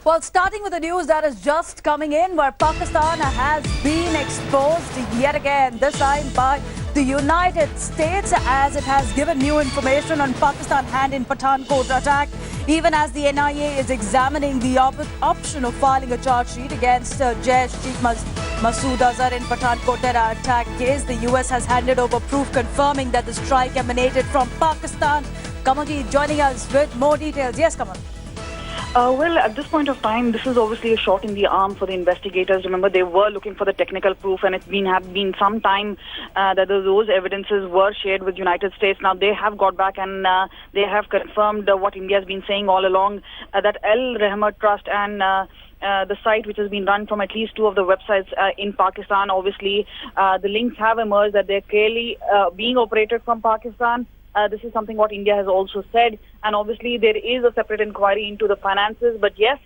Well, starting with the news that is just coming in, where Pakistan has been exposed yet again, this time by the United States, as it has given new information on Pakistan's hand in Pathankot attack, even as the NIA is examining the option of filing a charge sheet against Jaish Chief Masood Azhar in Pathankot terror attack case. The US has handed over proof confirming that the strike emanated from Pakistan. Kamalji joining us with more details. Yes, Kamal. Well, at this point of time, this is obviously a shot in the arm for the investigators. Remember, they were looking for the technical proof, and it's been some time that those evidences were shared with United States. Now they have got back and they have confirmed what India has been saying all along, that Al Rahmat Trust and the site which has been run from at least two of the websites in Pakistan. Obviously, the links have emerged that they're clearly being operated from Pakistan. This is something what India has also said, and obviously there is a separate inquiry into the finances. But yes,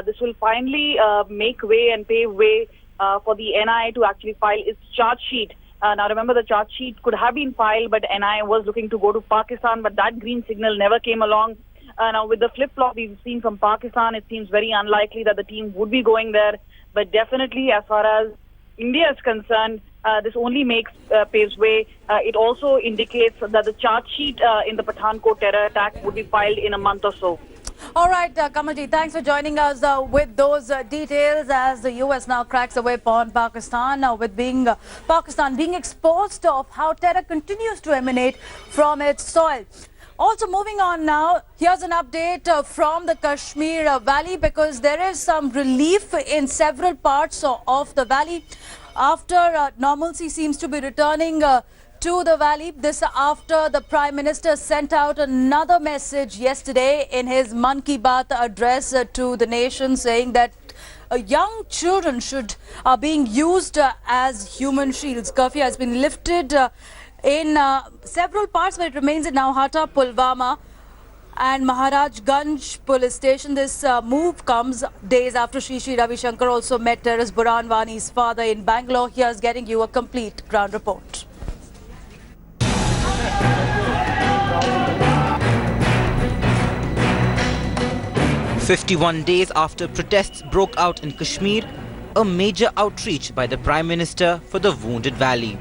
this will finally make way and pave way for the NIA to actually file its charge sheet. Now remember, the charge sheet could have been filed, but NIA was looking to go to Pakistan, but that green signal never came along. Now with the flip-flop we've seen from Pakistan, it seems very unlikely that the team would be going there. But definitely, as far as India is concerned, this only paves way. It also indicates that the charge sheet in the Pathankot terror attack would be filed in a month or so. All right, Kamalji, thanks for joining us with those details as the US now cracks a whip on Pakistan, with Pakistan being exposed of how terror continues to emanate from its soil. Also moving on now, here's an update from the Kashmir Valley, because there is some relief in several parts of the valley after normalcy seems to be returning to the valley. This after the Prime Minister sent out another message yesterday in his Man Ki Baat address to the nation, saying that young children are being used as human shields. Curfew has been lifted in several parts, but it remains in Nauhata, Pulwama and Maharajganj police station. This move comes days after Shri Ravi Shankar also met terrorist Burhan Wani's father in Bangalore. Here's getting you a complete ground report. "51 days after protests broke out in Kashmir, a major outreach by the Prime Minister for the wounded valley.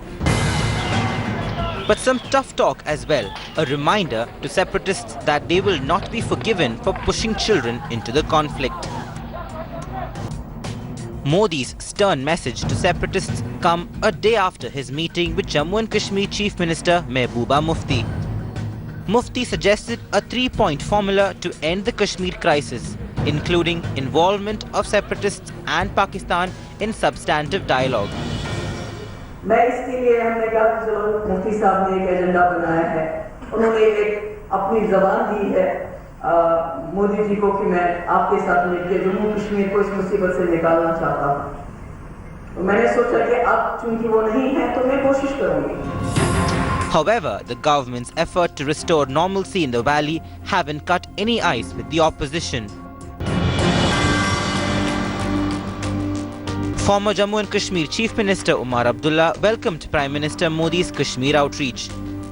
But some tough talk as well, a reminder to separatists that they will not be forgiven for pushing children into the conflict. Modi's stern message to separatists come a day after his meeting with Jammu and Kashmir Chief Minister Mehbooba Mufti. Mufti suggested a 3-point formula to end the Kashmir crisis, including involvement of separatists and Pakistan in substantive dialogue. मैं इसके लिए हमने कहा कि चलो मुफ्ती साहब ने एक एजेंडा बनाया है, उन्होंने एक अपनी ज़बान दी है मोदी जी को कि मैं आपके साथ मिलकर जम्मू कश्मीर को इस मुसीबत से निकालना चाहता हूँ। तो मैंने सोचा कि अब चूंकि वो नहीं है तो मैं कोशिश करूँगी। However, the government's effort to restore normalcy in the valley haven't cut any ice with the opposition. Former Jammu and Kashmir Chief Minister Umar Abdullah welcomed Prime Minister Modi's Kashmir outreach.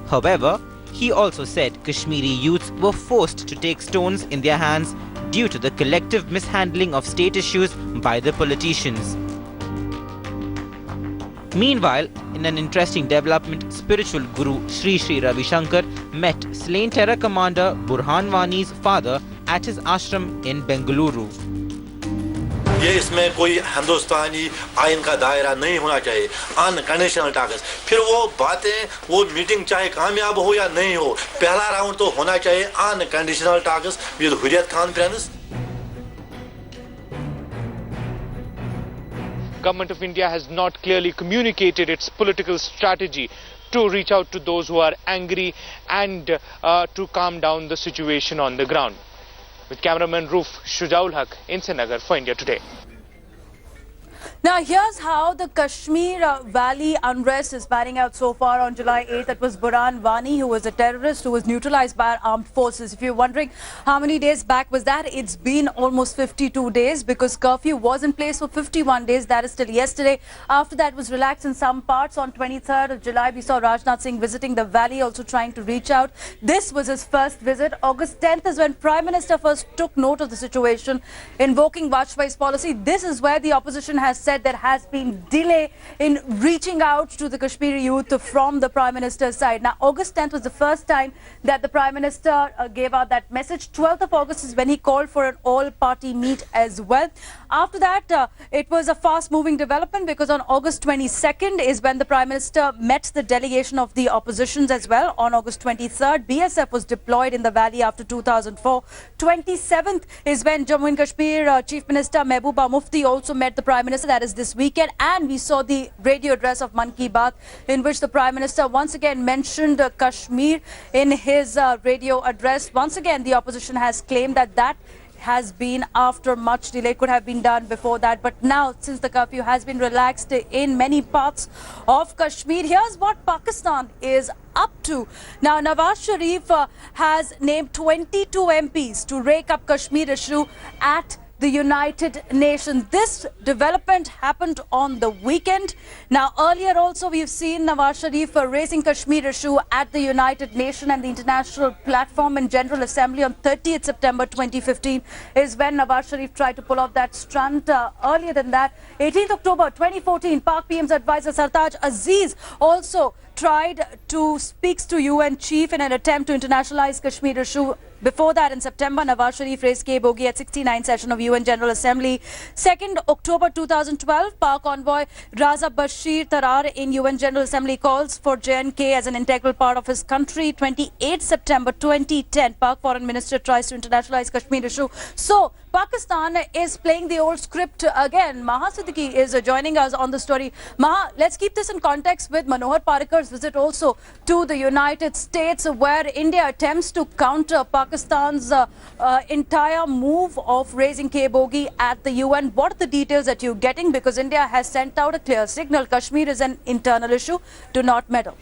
However, he also said Kashmiri youths were forced to take stones in their hands due to the collective mishandling of state issues by the politicians. Meanwhile, in an interesting development, spiritual guru Sri Ravi Shankar met slain terror commander Burhan Wani's father at his ashram in Bengaluru. ये इसमें कोई हिंदुस्तानी आइन का दायरा नहीं होना चाहिए, unconditional targets. फिर वो बातें, वो मीटिंग चाहे कामयाब हो या नहीं हो, पहला राउंड तो होना चाहिए unconditional targets with Hurriyat conference. Government of India has not clearly communicated its political strategy to reach out to those who are angry and to calm down the situation on the ground. With cameraman Roof Shujaul Haq in Srinagar for India Today. Now, here's how the Kashmir Valley unrest is panning out so far. On July 8th, it was Burhan Wani, who was a terrorist who was neutralized by our armed forces. If you're wondering how many days back was that, it's been almost 52 days because curfew was in place for 51 days. That is still yesterday. After that, it was relaxed in some parts. On 23rd of July, we saw Rajnath Singh visiting the valley, also trying to reach out. This was his first visit. August 10th is when Prime Minister first took note of the situation, invoking Vajpayee's policy. This is where the opposition has said there has been delay in reaching out to the Kashmiri youth from the Prime Minister's side. Now, August 10th was the first time that the Prime Minister gave out that message. 12th of August is when he called for an all-party meet as well. After that, it was a fast-moving development because on August 22nd is when the Prime Minister met the delegation of the oppositions as well. On August 23rd, BSF was deployed in the valley after 2004. 27th is when Jammu and Kashmir Chief Minister Mehbooba Mufti also met the Prime Minister. That is this weekend, and we saw the radio address of Man Ki Baat in which the Prime Minister once again mentioned Kashmir in his radio address. Once again, the opposition has claimed that that has been after much delay, could have been done before that, but now since the curfew has been relaxed in many parts of Kashmir, here's what Pakistan is up to. Now, Nawaz Sharif has named 22 MPs to rake up Kashmir issue at the United Nations. This development happened on the weekend. Now, earlier also we've seen Nawaz Sharif raising Kashmir issue at the United Nations and the International Platform in General Assembly on 30th September 2015 is when Nawaz Sharif tried to pull off that stunt. Earlier than that, 18th October 2014, Pak PM's advisor Sartaj Aziz also tried to speak to UN chief in an attempt to internationalize Kashmir issue. Before that, in September, Nawaz Sharif raised K Bogi at 69th session of UN General Assembly. 2nd October 2012, Pak envoy Raza Bashir Tarar in UN General Assembly calls for JNK as an integral part of his country. 28th September 2010, Pak Foreign Minister tries to internationalize Kashmir issue. So, Pakistan is playing the old script again. Maha Siddiqui is joining us on the story. Maha, let's keep this in context with Manohar Parikar's visit also to the United States, where India attempts to counter Pakistan's entire move of raising K Bogi at the UN. What are the details that you're getting? Because India has sent out a clear signal. Kashmir is an internal issue. Do not meddle.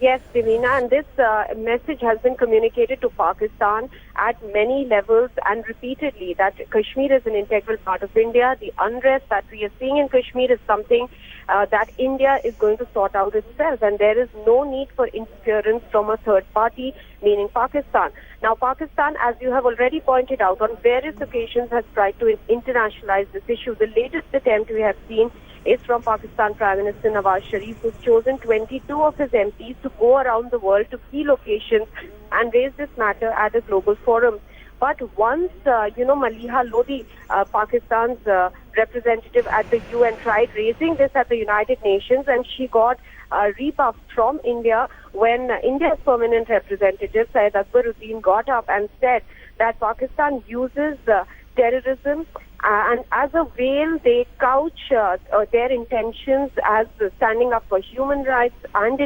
Yes, Divina, and this message has been communicated to Pakistan at many levels and repeatedly that Kashmir is an integral part of India. The unrest that we are seeing in Kashmir is something that India is going to sort out itself, and there is no need for interference from a third party, meaning Pakistan. Now, Pakistan, as you have already pointed out, on various occasions has tried to internationalize this issue. The latest attempt we have seen is from Pakistan Prime Minister Nawaz Sharif, who's chosen 22 of his MPs to go around the world to key locations and raise this matter at a global forum. But once, Maliha Lodi, Pakistan's representative at the UN, tried raising this at the United Nations, and she got rebuffed from India when India's permanent representative, Syed Akbaruddin, got up and said that Pakistan uses terrorism and as a veil they couch their intentions as standing up for human rights and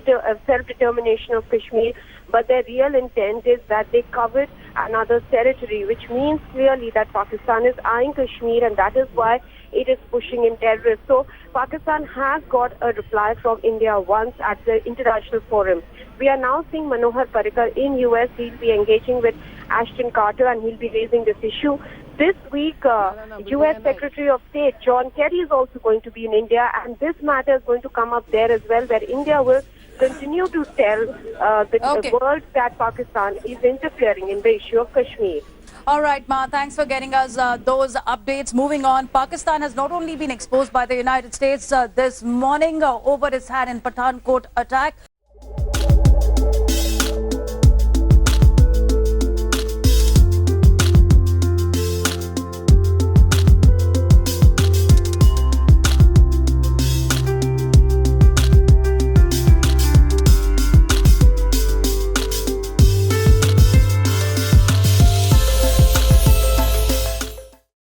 self-determination of Kashmir, but their real intent is that they covet another territory, which means clearly that Pakistan is eyeing Kashmir, and that is why it is pushing in terrorists. So Pakistan has got a reply from India once at the international forum. We are now seeing Manohar Parrikar in US. He'll be engaging with Ashton Carter and he'll be raising this issue. This week, US Secretary of State John Kerry is also going to be in India, and this matter is going to come up there as well, where India will continue to tell the world that Pakistan is interfering in the issue of Kashmir. All right, Ma, thanks for getting us those updates. Moving on, Pakistan has not only been exposed by the United States this morning over its hand in Pathankot attack.